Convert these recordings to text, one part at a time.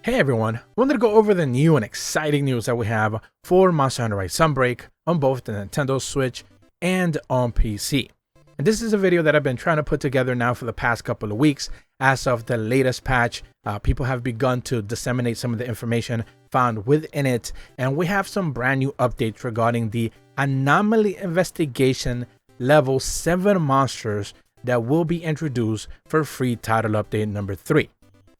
Hey everyone, wanted to go over the new and exciting news that we have for Monster Hunter Rise Sunbreak on both the Nintendo Switch and on PC. And this is a video that I've been trying to put together now for the past couple of weeks. As of the latest patch, people have begun to disseminate some of the information found within it, and we have some brand new updates regarding the Anomaly Investigation Level 7 monsters that will be introduced for free title update number 3.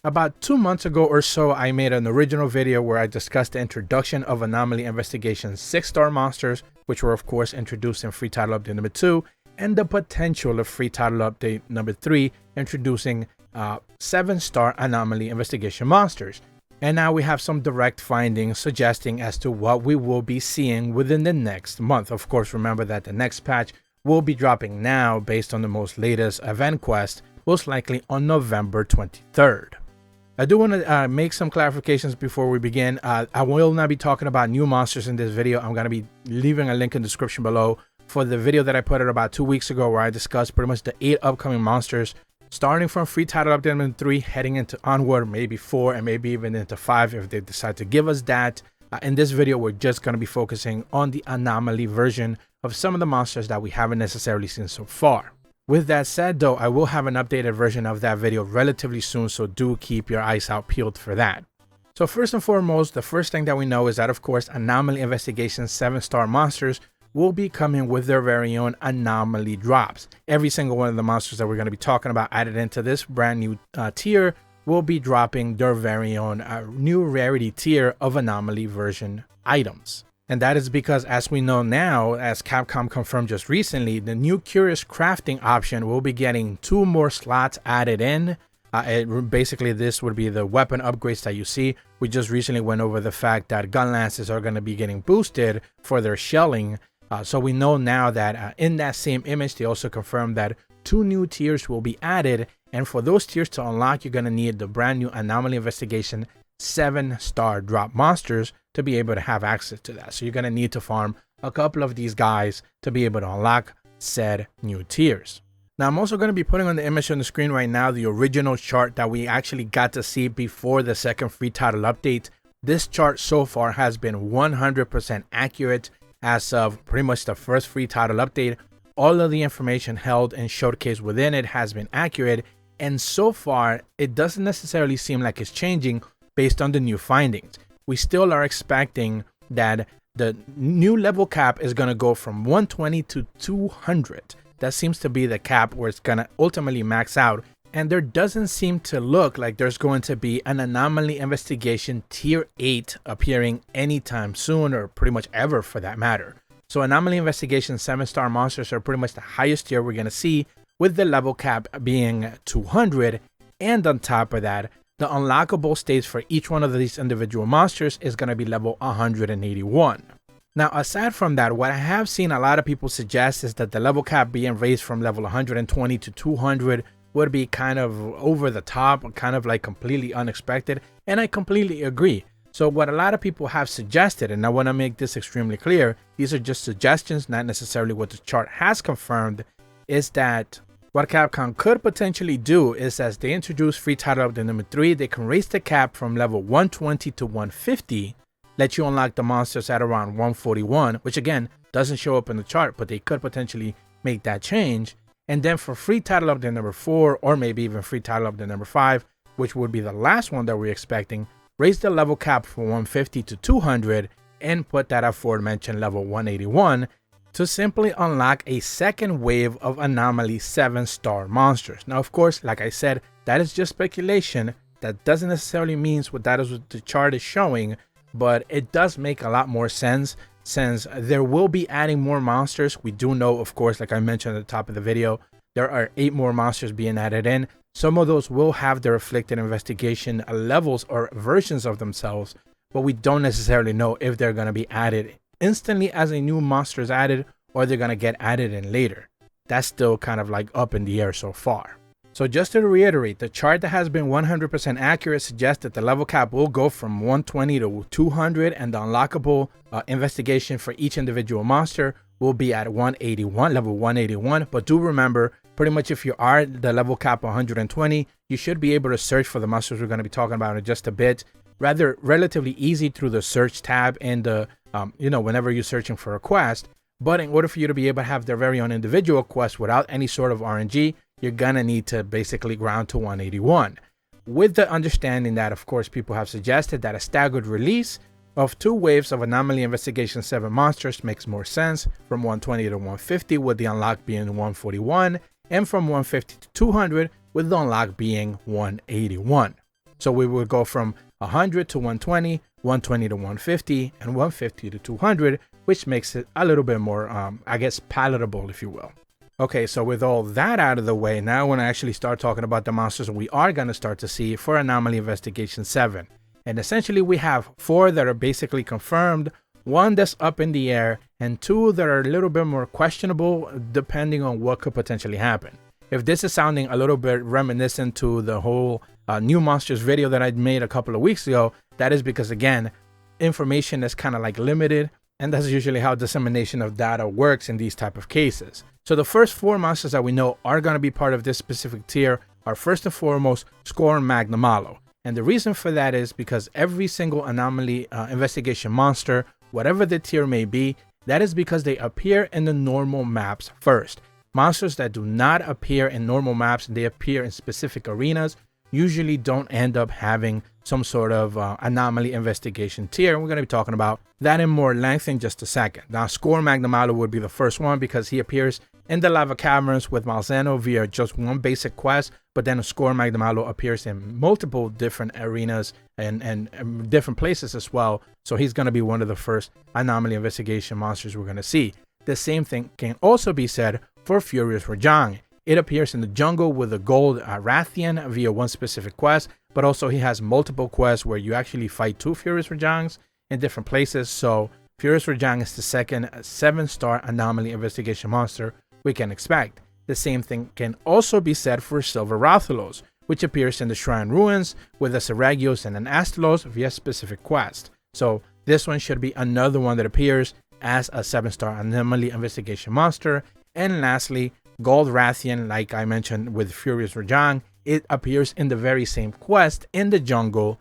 About 2 months ago or so, I made an original video where I discussed the introduction of Anomaly Investigation 6-star monsters, which were of course introduced in free title update number 2, and the potential of free title update number 3 introducing 7-star Anomaly Investigation monsters. And now we have some direct findings suggesting as to what we will be seeing within the next month. Of course, remember that the next patch will be dropping now based on the most latest event quest, most likely on November 23rd. I do want to make some clarifications before we begin. I will not be talking about new monsters in this video. I'm going to be leaving a link in the description below for the video that I put out about 2 weeks ago where I discussed pretty much the 8 upcoming monsters starting from free title update number 3, heading into onward, maybe 4, and maybe even into 5 if they decide to give us that. In this video, we're just going to be focusing on the Anomaly version of some of the monsters that we haven't necessarily seen so far. With that said though, I will have an updated version of that video relatively soon, so do keep your eyes out peeled for that. So first and foremost, the first thing that we know is that of course Anomaly Investigation 7-star monsters will be coming with their very own Anomaly drops. Every single one of the monsters that we're going to be talking about added into this brand new tier will be dropping their very own new rarity tier of Anomaly version items. And that is because, as we know now, as Capcom confirmed just recently, the new Curious Crafting option will be getting 2 more slots added in. Basically, this would be the weapon upgrades that you see. We just recently went over the fact that gun lances are going to be getting boosted for their shelling. So we know now that in that same image, they also confirmed that 2 new tiers will be added. And for those tiers to unlock, you're going to need the brand new Anomaly Investigation 7-star drop monsters to be able to have access to that. So you're going to need to farm a couple of these guys to be able to unlock said new tiers. Now I'm also going to be putting on the image on the screen right now the original chart that we actually got to see before the second free title update. This chart so far has been 100% accurate as of pretty much the first free title update. All of the information held and showcased within it has been accurate, and so far it doesn't necessarily seem like it's changing based on the new findings. We still are expecting that the new level cap is going to go from 120 to 200. That seems to be the cap where it's going to ultimately max out. And there doesn't seem to look like there's going to be an Anomaly Investigation Tier 8 appearing anytime soon, or pretty much ever for that matter. So Anomaly Investigation 7-star monsters are pretty much the highest tier we're going to see, with the level cap being 200. And on top of that, the unlockable stage for each one of these individual monsters is going to be level 181. Now, aside from that, what I have seen a lot of people suggest is that the level cap being raised from level 120 to 200 would be kind of over the top, kind of like completely unexpected, and I completely agree. So what a lot of people have suggested, and I want to make this extremely clear, these are just suggestions, not necessarily what the chart has confirmed, is that what Capcom could potentially do is, as they introduce free title update number 3, they can raise the cap from level 120 to 150, let you unlock the monsters at around 141, which again doesn't show up in the chart, but they could potentially make that change. And then for free title update number 4, or maybe even free title update number 5, which would be the last one that we're expecting, raise the level cap from 150 to 200 and put that aforementioned level 181 to simply unlock a second wave of Anomaly 7-star monsters. Now, of course, like I said, that is just speculation. That doesn't necessarily mean what the chart is showing, but it does make a lot more sense since there will be adding more monsters. We do know, of course, like I mentioned at the top of the video, there are 8 more monsters being added in. Some of those will have their afflicted investigation levels or versions of themselves, but we don't necessarily know if they're going to be added instantly as a new monster is added, or they're going to get added in later. That's still kind of like up in the air so far. So just to reiterate, the chart that has been 100% accurate suggests that the level cap will go from 120 to 200, and the unlockable investigation for each individual monster will be at 181, level 181. But do remember, pretty much if you are the level cap 120, you should be able to search for the monsters we're going to be talking about in just a bit. rather relatively easy through the search tab and the whenever you're searching for a quest. But in order for you to be able to have their very own individual quest without any sort of RNG, you're gonna need to basically ground to 181. With the understanding that, of course, people have suggested that a staggered release of 2 waves of Anomaly Investigation 7 monsters makes more sense, from 120 to 150 with the unlock being 141, and from 150 to 200 with the unlock being 181. So we will go from 100 to 120, 120 to 150, and 150 to 200, which makes it a little bit more, palatable, if you will. Okay, so with all that out of the way, now I want to actually start talking about the monsters we are going to start to see for Anomaly Investigation 7. And essentially we have 4 that are basically confirmed, 1 that's up in the air, and 2 that are a little bit more questionable depending on what could potentially happen. If this is sounding a little bit reminiscent to the whole new monsters video that I made a couple of weeks ago, that is because, again, information is kind of like limited, and that's usually how dissemination of data works in these type of cases. So the first 4 monsters that we know are going to be part of this specific tier are first and foremost Score and Magnamalo. And the reason for that is because every single Anomaly Investigation monster, whatever the tier may be, that is because they appear in the normal maps first. Monsters that do not appear in normal maps, they appear in specific arenas, usually don't end up having some sort of Anomaly Investigation tier. We're going to be talking about that in more length in just a second. Now, Score Magnamalo would be the first one because he appears in the lava caverns with Malzeno via just one basic quest, but then Score Magnamalo appears in multiple different arenas and different places as well. So he's going to be one of the first Anomaly Investigation monsters we're going to see. The same thing can also be said for Furious Rajang. It appears in the jungle with a gold Rathian via one specific quest, but also he has multiple quests where you actually fight 2 Furious Rajangs in different places. So Furious Rajang is the second 7-star Anomaly Investigation monster we can expect. The same thing can also be said for Silver Rathalos, which appears in the Shrine Ruins with a Seragios and an Astalos via specific quest. So this one should be another one that appears as a 7-star Anomaly Investigation monster. And lastly, Gold Rathian, like I mentioned with Furious Rajang, it appears in the very same quest in the jungle,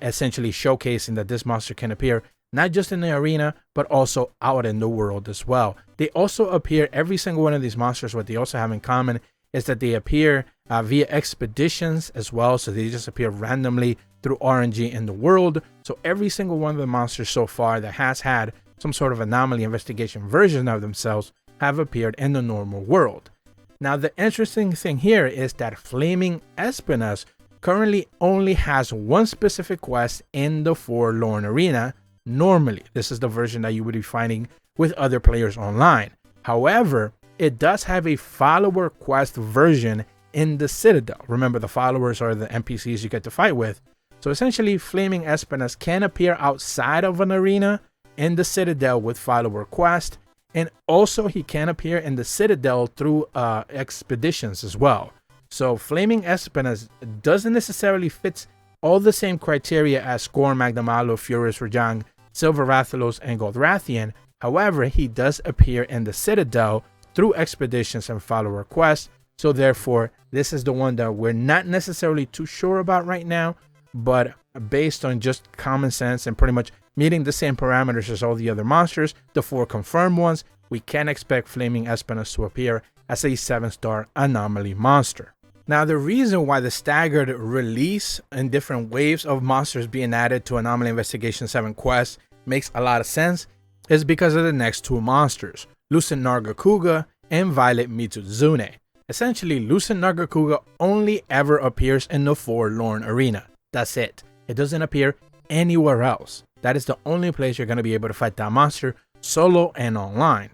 essentially showcasing that this monster can appear not just in the arena, but also out in the world as well. They also appear, every single one of these monsters, what they also have in common is that they appear via expeditions as well. So they just appear randomly through RNG in the world. So every single one of the monsters so far that has had some sort of Anomaly Investigation version of themselves have appeared in the normal world. Now, the interesting thing here is that Flaming Espinas currently only has one specific quest in the Forlorn Arena. Normally, this is the version that you would be finding with other players online. However, it does have a follower quest version in the Citadel. Remember, the followers are the NPCs you get to fight with. So essentially, Flaming Espinas can appear outside of an arena in the Citadel with follower quest. And also he can appear in the Citadel through expeditions as well. So Flaming Espinas doesn't necessarily fit all the same criteria as Score, Magnamalo, Furious Rajang, Silver Rathalos, and Gold Rathian. However, he does appear in the Citadel through expeditions and follower quests. So therefore, this is the one that we're not necessarily too sure about right now. But based on just common sense and pretty much meeting the same parameters as all the other monsters, the 4 confirmed ones, we can expect Flaming Espinas to appear as a 7-star Anomaly monster. Now, the reason why the staggered release in different waves of monsters being added to Anomaly Investigation 7 quest makes a lot of sense is because of the next 2 monsters, Lucent Nargacuga and Violet Mitsuzune. Essentially, Lucent Nargacuga only ever appears in the Forlorn Arena. That's it. It doesn't appear anywhere else. That is the only place you're going to be able to fight that monster solo and online.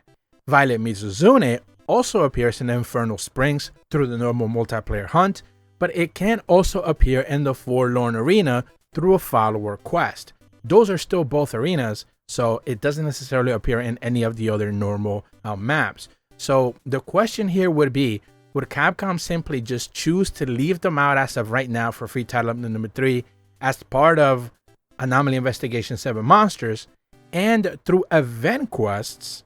Violet Mitsuzune also appears in the Infernal Springs through the normal multiplayer hunt, but it can also appear in the Forlorn Arena through a follower quest. Those are still both arenas, so it doesn't necessarily appear in any of the other normal maps. So the question here would be, would Capcom simply just choose to leave them out as of right now for free title update number 3 as part of Anomaly Investigation 7 monsters, and through event quests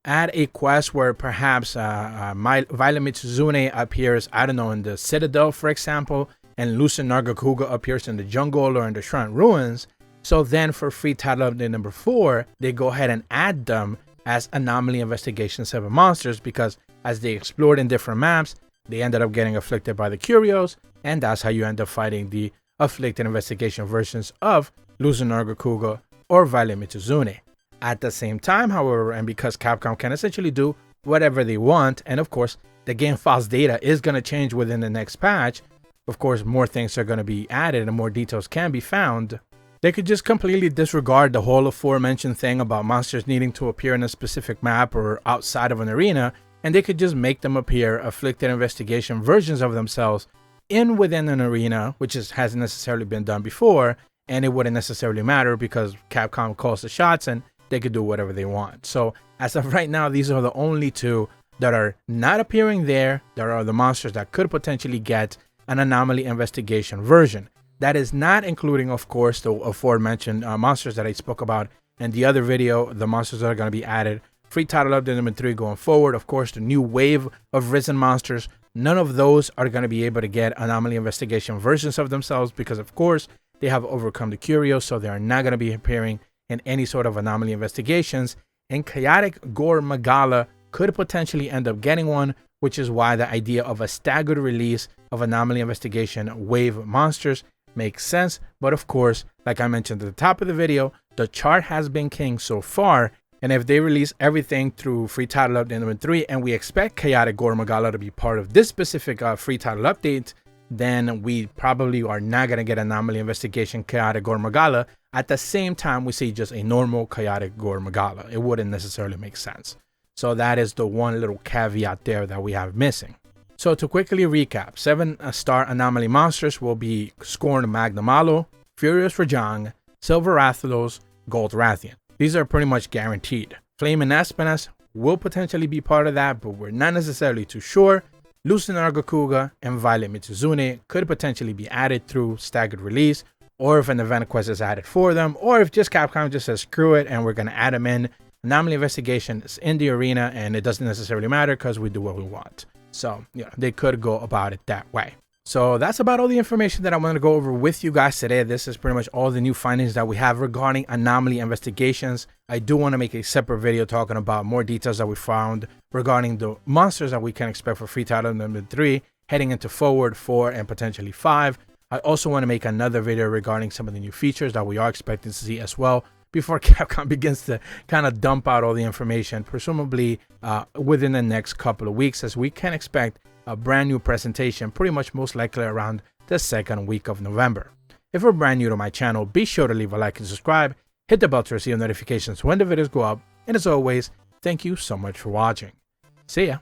add a quest where perhaps Violet Mitsuzune appears, I don't know, in the Citadel, for example, and Lucent Nargacuga appears in the jungle or in the Shrine Ruins. So then for free title update number 4, they go ahead and add them as Anomaly Investigation 7 monsters, because as they explored in different maps, they ended up getting afflicted by the Curios, and that's how you end up fighting the afflicted investigation versions of Lucent Nargacuga or Violet Mitsuzune. At the same time, however, and because Capcom can essentially do whatever they want, and of course the game files data is going to change within the next patch, of course more things are going to be added and more details can be found, they could just completely disregard the whole aforementioned thing about monsters needing to appear in a specific map or outside of an arena, and they could just make them appear afflicted investigation versions of themselves within an arena, which hasn't necessarily been done before, and it wouldn't necessarily matter because Capcom calls the shots and they could do whatever they want. So as of right now, these are the only 2 that are not appearing there. There are the monsters that could potentially get an Anomaly Investigation version. That is not including, of course, the aforementioned monsters that I spoke about in the other video, the monsters that are going to be added. Free title update number 3 going forward. Of course, the new wave of risen monsters. None of those are going to be able to get Anomaly Investigation versions of themselves because, of course, they have overcome the Curios, so they are not going to be appearing in any sort of Anomaly Investigations. And Chaotic Gore Magala could potentially end up getting one, which is why the idea of a staggered release of Anomaly Investigation wave monsters makes sense. But of course, like I mentioned at the top of the video, the chart has been king so far, and if they release everything through free title update number 3 and we expect Chaotic Gore Magala to be part of this specific free title update, then we probably are not going to get Anomaly Investigation Chaotic Gore Magala at the same time we see just a normal Chaotic Gore Magala. It wouldn't necessarily make sense. So that is the one little caveat there that we have missing. So to quickly recap, 7-star Anomaly monsters will be Scorned Magnamalo, Furious Rajang, Silver Rathalos, Gold Rathian. These are pretty much guaranteed. Flame and Espinas will potentially be part of that, but we're not necessarily too sure. Lucent Nargacuga and Violet Mitsuzune could potentially be added through staggered release, or if an event quest is added for them, or if just Capcom just says screw it and we're going to add them in. Anomaly Investigation is in the arena and it doesn't necessarily matter because we do what we want. So yeah, they could go about it that way. So that's about all the information that I wanted to go over with you guys today. This is pretty much all the new findings that we have regarding Anomaly Investigations. I do want to make a separate video talking about more details that we found regarding the monsters that we can expect for free title number 3 heading into forward 4 and potentially 5. I also want to make another video regarding some of the new features that we are expecting to see as well before Capcom begins to kind of dump out all the information, presumably within the next couple of weeks, as we can expect a brand new presentation pretty much most likely around the 2nd week of November. If you're brand new to my channel, be sure to leave a like and subscribe, hit the bell to receive notifications when the videos go up, and as always, thank you so much for watching. See ya!